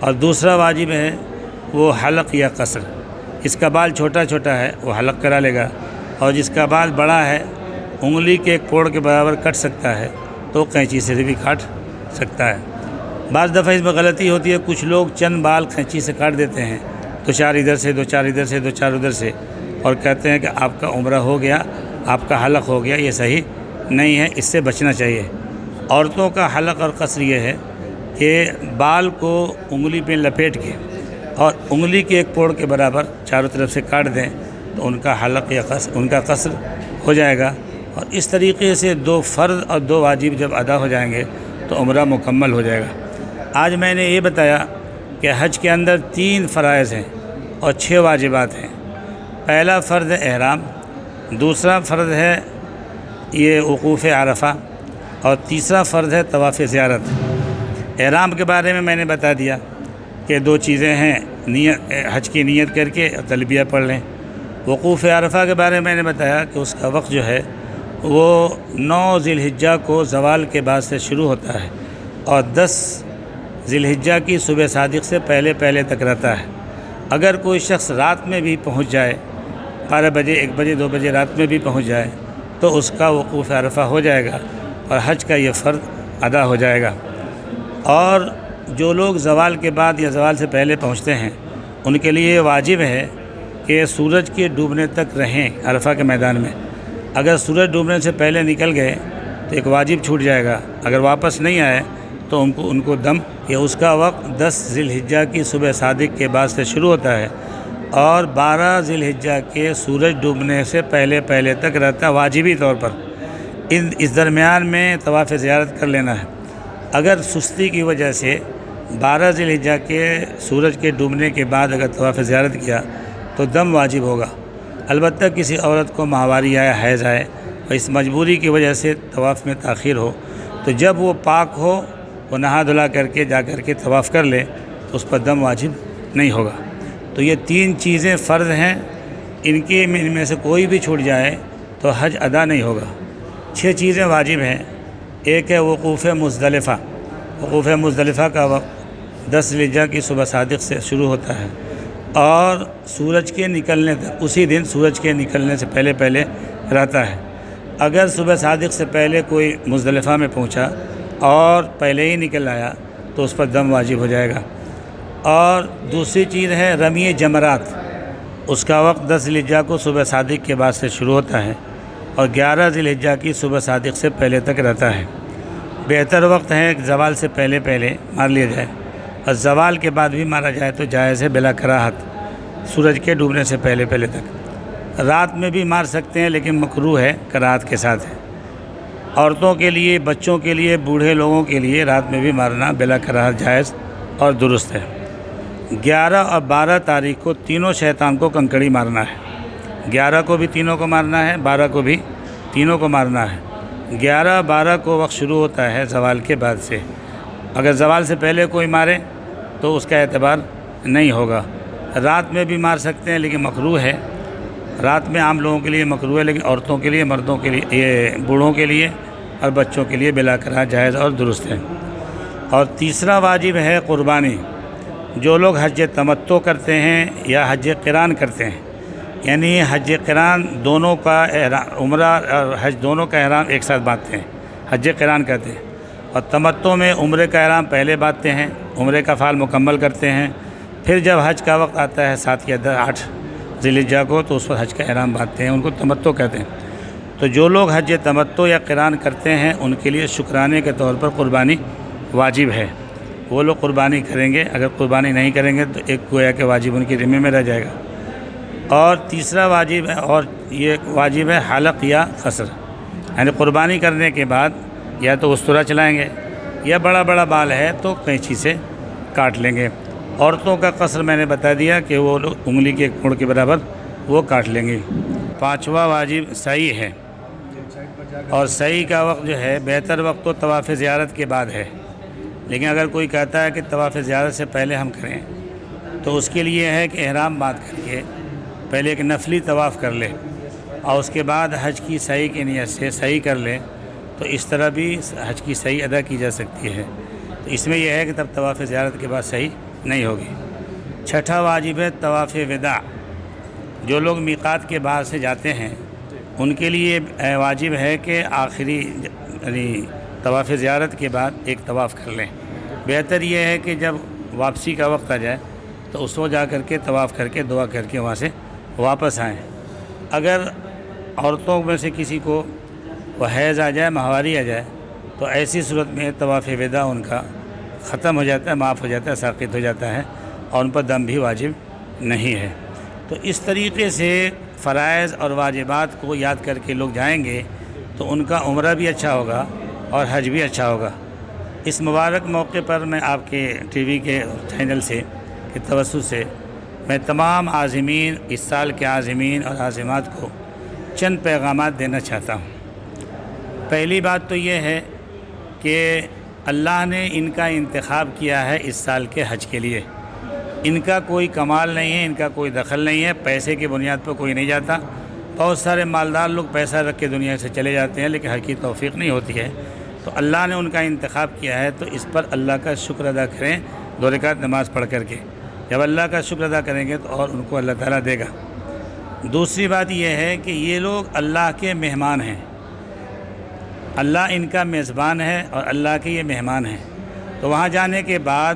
اور دوسرا واجب ہے وہ حلق یا قصر. اس کا بال چھوٹا چھوٹا ہے وہ حلق کرا لے گا، اور جس کا بال بڑا ہے انگلی کے ایک پوڑ کے برابر کٹ سکتا ہے تو قینچی سے بھی کاٹ سکتا ہے. بعض دفعہ اس میں غلطی ہوتی ہے، کچھ لوگ چند بال قینچی سے کاٹ دیتے ہیں، دو چار ادھر سے، دو چار ادھر سے، دو چار ادھر سے، اور کہتے ہیں کہ آپ کا عمرہ ہو گیا، آپ کا حلق ہو گیا. یہ صحیح نہیں ہے، اس سے بچنا چاہیے. عورتوں کا حلق اور قصر یہ ہے کہ بال کو انگلی پہ لپیٹ کے اور انگلی کے ایک پوڑ کے برابر چاروں طرف سے کاٹ دیں تو ان کا حلق یا ان کا قصر ہو جائے گا. اور اس طریقے سے 2 فرض اور 2 واجب جب ادا ہو جائیں گے تو عمرہ مکمل ہو جائے گا. آج میں نے یہ بتایا کہ حج کے اندر 3 فرائض ہیں اور 6 واجبات ہیں. پہلا فرض ہے احرام، دوسرا فرض ہے یہ وقوف عرفہ، اور تیسرا فرض ہے طواف زیارت. احرام کے بارے میں نے بتا دیا کہ 2 چیزیں ہیں، نیت، حج کی نیت کر کے تلبیہ پڑھ لیں. وقوف عرفہ کے بارے میں نے بتایا کہ اس کا وقت جو ہے وہ 9 ذی الحجہ کو زوال کے بعد سے شروع ہوتا ہے اور 10 ذی الحجہ کی صبح صادق سے پہلے تک رہتا ہے. اگر کوئی شخص رات میں بھی پہنچ جائے، 12 بجے، 1 بجے، 2 بجے رات میں بھی پہنچ جائے تو اس کا وقوف عرفہ ہو جائے گا اور حج کا یہ فرض ادا ہو جائے گا. اور جو لوگ زوال کے بعد یا زوال سے پہلے پہنچتے ہیں ان کے لیے واجب ہے کہ سورج کے ڈوبنے تک رہیں عرفہ کے میدان میں. اگر سورج ڈوبنے سے پہلے نکل گئے تو ایک واجب چھوٹ جائے گا. اگر واپس نہیں آئے تو ان کو دم، یا اس کا وقت 10 ذی الحجہ کی صبح صادق کے بعد سے شروع ہوتا ہے اور 12 ذی الحجہ کے سورج ڈوبنے سے پہلے تک رہتا ہے واجبی طور پر. اس درمیان میں طواف زیارت کر لینا ہے. اگر سستی کی وجہ سے 12 ذی الحجہ کے سورج کے ڈوبنے کے بعد اگر طواف زیارت کیا تو دم واجب ہوگا. البتہ کسی عورت کو ماہواری آیا، حیض آئے اور اس مجبوری کی وجہ سے طواف میں تاخیر ہو تو جب وہ پاک ہو وہ نہا دھلا کر کے جا کر کے طواف کر لے تو اس پر دم واجب نہیں ہوگا. تو یہ 3 چیزیں فرض ہیں، ان میں سے کوئی بھی چھوٹ جائے تو حج ادا نہیں ہوگا. 6 چیزیں واجب ہیں. ایک ہے وقوف مزدلفہ. وقوف مزدلفہ کا وقت 10 ذی الحجہ کی صبح صادق سے شروع ہوتا ہے اور سورج کے نکلنے تک، اسی دن سورج کے نکلنے سے پہلے رہتا ہے. اگر صبح صادق سے پہلے کوئی مزدلفہ میں پہنچا اور پہلے ہی نکل آیا تو اس پر دم واجب ہو جائے گا. اور دوسری چیز ہے رمی جمرات. اس کا وقت 10 ذی الحجہ کو صبح صادق کے بعد سے شروع ہوتا ہے اور 11 ذی الحجہ کی صبح صادق سے پہلے تک رہتا ہے. بہتر وقت ہے کہ زوال سے پہلے مار لیا جائے، اور زوال کے بعد بھی مارا جائے تو جائز ہے بلا کراہت، سورج کے ڈوبنے سے پہلے تک. رات میں بھی مار سکتے ہیں لیکن مکروہ ہے، کراہت کے ساتھ ہے. عورتوں کے لیے، بچوں کے لیے، بوڑھے لوگوں کے لیے رات میں بھی مارنا بلا کراہت جائز اور درست ہے. 11 اور 12 تاریخ کو تینوں شیطان کو کنکڑی مارنا ہے. 11 کو بھی تینوں کو مارنا ہے، 12 کو بھی تینوں کو مارنا ہے. 11 12 کو وقت شروع ہوتا ہے زوال کے بعد سے. اگر زوال سے پہلے کوئی مارے تو اس کا اعتبار نہیں ہوگا. رات میں بھی مار سکتے ہیں لیکن مکروہ ہے. رات میں عام لوگوں کے لیے مکروہ ہے، لیکن عورتوں کے لیے، مردوں کے لیے، یہ بوڑھوں کے لیے اور بچوں کے لیے بلا کراہت جائز اور درست ہے. اور تیسرا واجب ہے قربانی. جو لوگ حج تمتع کرتے ہیں یا حج قران کرتے ہیں، یعنی حج قران دونوں کا عمرہ اور حج دونوں کا احرام ایک ساتھ باندھتے ہیں، حج قران کرتے ہیں. اور تمتع میں عمرے کا احرام پہلے باندھتے ہیں، عمرے کا فعل مکمل کرتے ہیں، پھر جب حج کا وقت آتا ہے 7 یا 8 ذی الحجہ کو تو اس پر حج کا احرام باندھتے ہیں، ان کو تمتع کہتے ہیں. تو جو لوگ حج تمتع یا قران کرتے ہیں ان کے لیے شکرانے کے طور پر قربانی واجب ہے. وہ لوگ قربانی کریں گے. اگر قربانی نہیں کریں گے تو ایک گویا کہ واجب ان کی ذمہ میں رہ جائے گا. اور تیسرا واجب ہے، اور یہ واجب ہے حلق یا قصر، یعنی قربانی کرنے کے بعد یا تو استرا چلائیں گے یا بڑا بال ہے تو قینچی سے کاٹ لیں گے. عورتوں کا قصر میں نے بتا دیا کہ وہ لوگ انگلی کے ایک پھوڑ کے برابر وہ کاٹ لیں گے. 5واں واجب سعی ہے، اور سعی کا وقت جو ہے بہتر وقت تو طواف زیارت کے بعد ہے. لیکن اگر کوئی کہتا ہے کہ طواف زیارت سے پہلے ہم کریں تو اس کے لیے ہے کہ احرام باندھ کر کے پہلے ایک نفلی طواف کر لے اور اس کے بعد حج کی سعی کی نیت سے سعی کر لے، تو اس طرح بھی حج کی سعی ادا کی جا سکتی ہے. تو اس میں یہ ہے کہ تب طواف زیارت کے بعد سعی نہیں ہوگی۔ چھٹا واجب ہے طواف وداع۔ جو لوگ میقات کے باہر سے جاتے ہیں ان کے لیے واجب ہے کہ آخری یعنی طواف زیارت کے بعد ایک طواف کر لیں۔ بہتر یہ ہے کہ جب واپسی کا وقت آ جائے تو اس وقت جا کر کے طواف کر کے دعا کر کے وہاں سے واپس آئیں۔ اگر عورتوں میں سے کسی کو وہ حیض آ جائے، ماہواری آ جائے، تو ایسی صورت میں طواف وداع ان کا ختم ہو جاتا ہے، معاف ہو جاتا ہے، ساقط ہو جاتا ہے، اور ان پر دم بھی واجب نہیں ہے۔ تو اس طریقے سے فرائض اور واجبات کو یاد کر کے لوگ جائیں گے تو ان کا عمرہ بھی اچھا ہوگا اور حج بھی اچھا ہوگا۔ اس مبارک موقع پر میں آپ کے ٹی وی کے چینل سے کے توسط سے میں تمام عازمین، اس سال کے عازمین اور عازمات کو چند پیغامات دینا چاہتا ہوں۔ پہلی بات تو یہ ہے کہ اللہ نے ان کا انتخاب کیا ہے اس سال کے حج کے لیے۔ ان کا کوئی کمال نہیں ہے، ان کا کوئی دخل نہیں ہے، پیسے کی بنیاد پر کوئی نہیں جاتا۔ بہت سارے مالدار لوگ پیسہ رکھ کے دنیا سے چلے جاتے ہیں لیکن حج کی توفیق نہیں ہوتی ہے۔ تو اللہ نے ان کا انتخاب کیا ہے تو اس پر اللہ کا شکر ادا کریں 2 رکعت نماز پڑھ کر کے۔ جب اللہ کا شکر ادا کریں گے تو اور ان کو اللہ تعالیٰ دے گا۔ دوسری بات یہ ہے کہ یہ لوگ اللہ کے مہمان ہیں، اللہ ان کا میزبان ہے اور اللہ کے یہ مہمان ہیں۔ تو وہاں جانے کے بعد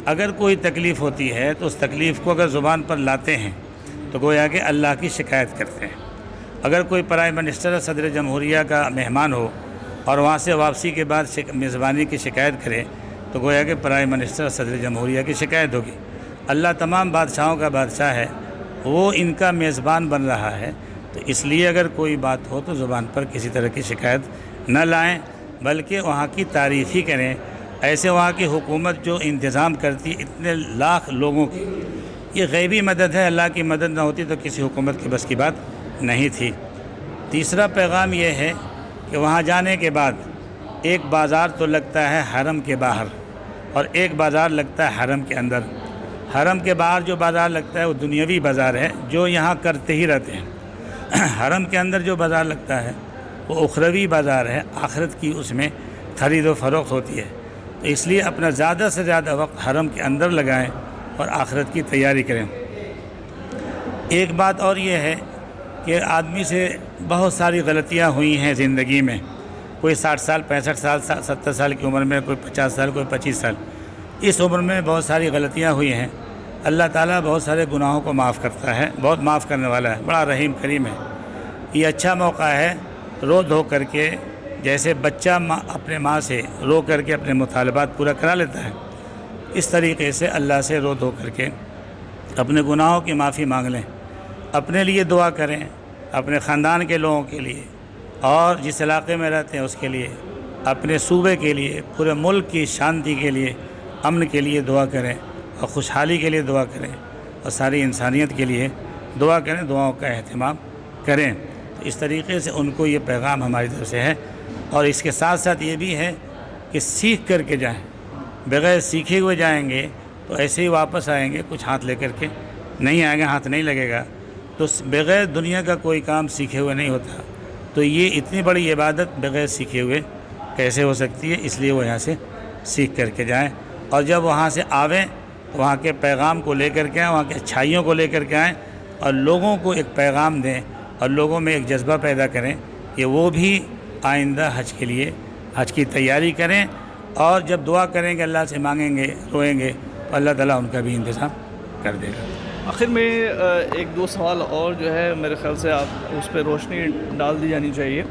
اگر کوئی تکلیف ہوتی ہے تو اس تکلیف کو اگر زبان پر لاتے ہیں تو گویا کہ اللہ کی شکایت کرتے ہیں۔ اگر کوئی پرائم منسٹر صدر جمہوریہ کا مہمان ہو اور وہاں سے واپسی کے بعد میزبانی کی شکایت کرے تو گویا کہ پرائم منسٹر صدر جمہوریہ کی شکایت ہوگی۔ اللہ تمام بادشاہوں کا بادشاہ ہے، وہ ان کا میزبان بن رہا ہے، تو اس لیے اگر کوئی بات ہو تو زبان پر کسی طرح کی شکایت نہ لائیں بلکہ وہاں کی تعریف ہی کریں۔ ایسے وہاں کی حکومت جو انتظام کرتی اتنے لاکھ لوگوں کی، یہ غیبی مدد ہے، اللہ کی مدد نہ ہوتی تو کسی حکومت کی بس کی بات نہیں تھی۔ تیسرا پیغام یہ ہے کہ وہاں جانے کے بعد ایک بازار تو لگتا ہے حرم کے باہر اور ایک بازار لگتا ہے حرم کے اندر۔ حرم کے باہر جو بازار لگتا ہے وہ دنیاوی بازار ہے جو یہاں کرتے ہی رہتے ہیں۔ حرم کے اندر جو بازار لگتا ہے وہ اخروی بازار ہے، آخرت کی اس میں خرید و فروخت ہوتی ہے۔ تو اس لیے اپنا زیادہ سے زیادہ وقت حرم کے اندر لگائیں اور آخرت کی تیاری کریں۔ ایک بات اور یہ ہے کہ آدمی سے بہت ساری غلطیاں ہوئی ہیں زندگی میں، کوئی 60 سال 65 سال 70 سال کی عمر میں، کوئی 50 سال کوئی 25 سال، اس عمر میں بہت ساری غلطیاں ہوئی ہیں۔ اللہ تعالیٰ بہت سارے گناہوں کو معاف کرتا ہے، بہت معاف کرنے والا ہے، بڑا رحیم کریم ہے۔ یہ اچھا موقع ہے رو دھو کر کے، جیسے بچہ اپنے ماں سے رو کر کے اپنے مطالبات پورا کرا لیتا ہے، اس طریقے سے اللہ سے رو دھو کر کے اپنے گناہوں کی معافی مانگ لیں، اپنے لیے دعا کریں، اپنے خاندان کے لوگوں کے لیے اور جس علاقے میں رہتے ہیں اس کے لیے، اپنے صوبے کے لیے، پورے ملک کی شانتی کے لیے، امن کے لیے دعا کریں اور خوشحالی کے لیے دعا کریں اور ساری انسانیت کے لیے دعا کریں، دعاؤں کا اہتمام کریں۔ تو اس طریقے سے ان کو یہ پیغام ہماری طرف سے ہے، اور اس کے ساتھ ساتھ یہ بھی ہے کہ سیکھ کر کے جائیں، بغیر سیکھے ہوئے جائیں گے تو ایسے ہی واپس آئیں گے، کچھ ہاتھ لے کر کے نہیں آئیں گے، ہاتھ نہیں لگے گا۔ تو بغیر دنیا کا کوئی کام سیکھے ہوئے نہیں ہوتا، تو یہ اتنی بڑی عبادت بغیر سیکھے ہوئے کیسے ہو سکتی ہے؟ اس لیے وہ یہاں سے سیکھ کر کے جائیں، اور جب وہاں سے آویں تو وہاں کے پیغام کو لے کر کے آئیں، وہاں کی اچھائیوں کو لے کر کے آئیں اور لوگوں کو ایک پیغام دیں اور لوگوں میں ایک جذبہ پیدا کریں کہ وہ بھی آئندہ حج کے لیے حج کی تیاری کریں، اور جب دعا کریں گے، اللہ سے مانگیں گے، روئیں گے تو اللہ تعالیٰ ان کا بھی انتظام کر دے گا۔ آخر میں ایک دو سوال اور جو ہے میرے خیال سے آپ اس پہ روشنی ڈال دی جانی چاہیے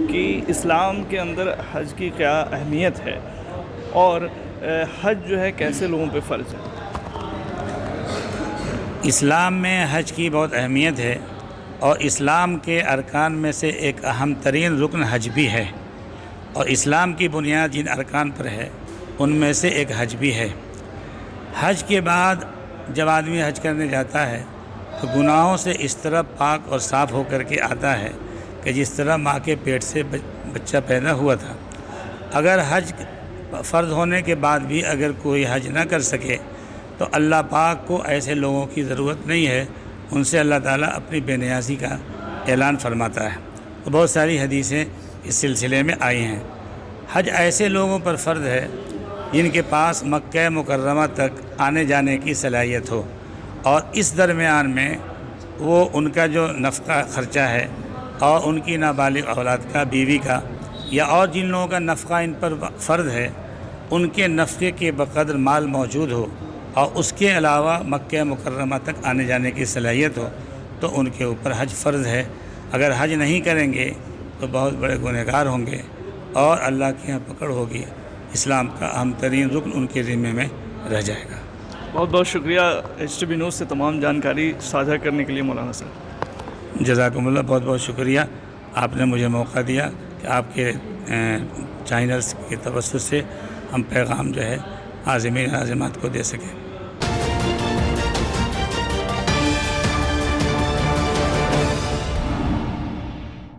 کہ اسلام کے اندر حج کی کیا اہمیت ہے اور حج جو ہے کیسے لوگوں پہ فرض ہے؟ اسلام میں حج کی بہت اہمیت ہے، اور اسلام کے ارکان میں سے ایک اہم ترین رکن حج بھی ہے، اور اسلام کی بنیاد جن ارکان پر ہے ان میں سے ایک حج بھی ہے۔ حج کے بعد جب آدمی حج کرنے جاتا ہے تو گناہوں سے اس طرح پاک اور صاف ہو کر کے آتا ہے کہ جس طرح ماں کے پیٹ سے بچہ پیدا ہوا تھا۔ اگر حج فرض ہونے کے بعد بھی اگر کوئی حج نہ کر سکے تو اللہ پاک کو ایسے لوگوں کی ضرورت نہیں ہے، ان سے اللہ تعالیٰ اپنی بے نیازی کا اعلان فرماتا ہے۔ تو بہت ساری حدیثیں اس سلسلے میں آئی ہیں۔ حج ایسے لوگوں پر فرض ہے جن کے پاس مکہ مکرمہ تک آنے جانے کی صلاحیت ہو، اور اس درمیان میں وہ ان کا جو نفقہ خرچہ ہے اور ان کی نابالغ اولاد کا، بیوی کا، یا اور جن لوگوں کا نفقہ ان پر فرض ہے، ان کے نفقے کے بقدر مال موجود ہو، اور اس کے علاوہ مکہ مکرمہ تک آنے جانے کی صلاحیت ہو، تو ان کے اوپر حج فرض ہے۔ اگر حج نہیں کریں گے تو بہت بڑے گنہگار ہوں گے، اور اللہ کے یہاں پکڑ ہوگی، اسلام کا اہم ترین رکن ان کے ذمے میں رہ جائے گا۔ بہت بہت شکریہ HTB نیوز سے تمام جانکاری ساجھا کرنے کے لیے مولانا صاحب۔ جزاکم اللہ، بہت بہت شکریہ، آپ نے مجھے موقع دیا کہ آپ کے چینلز کے توسط سے ہم پیغام جو ہے عازمین عازمات کو دے سکیں۔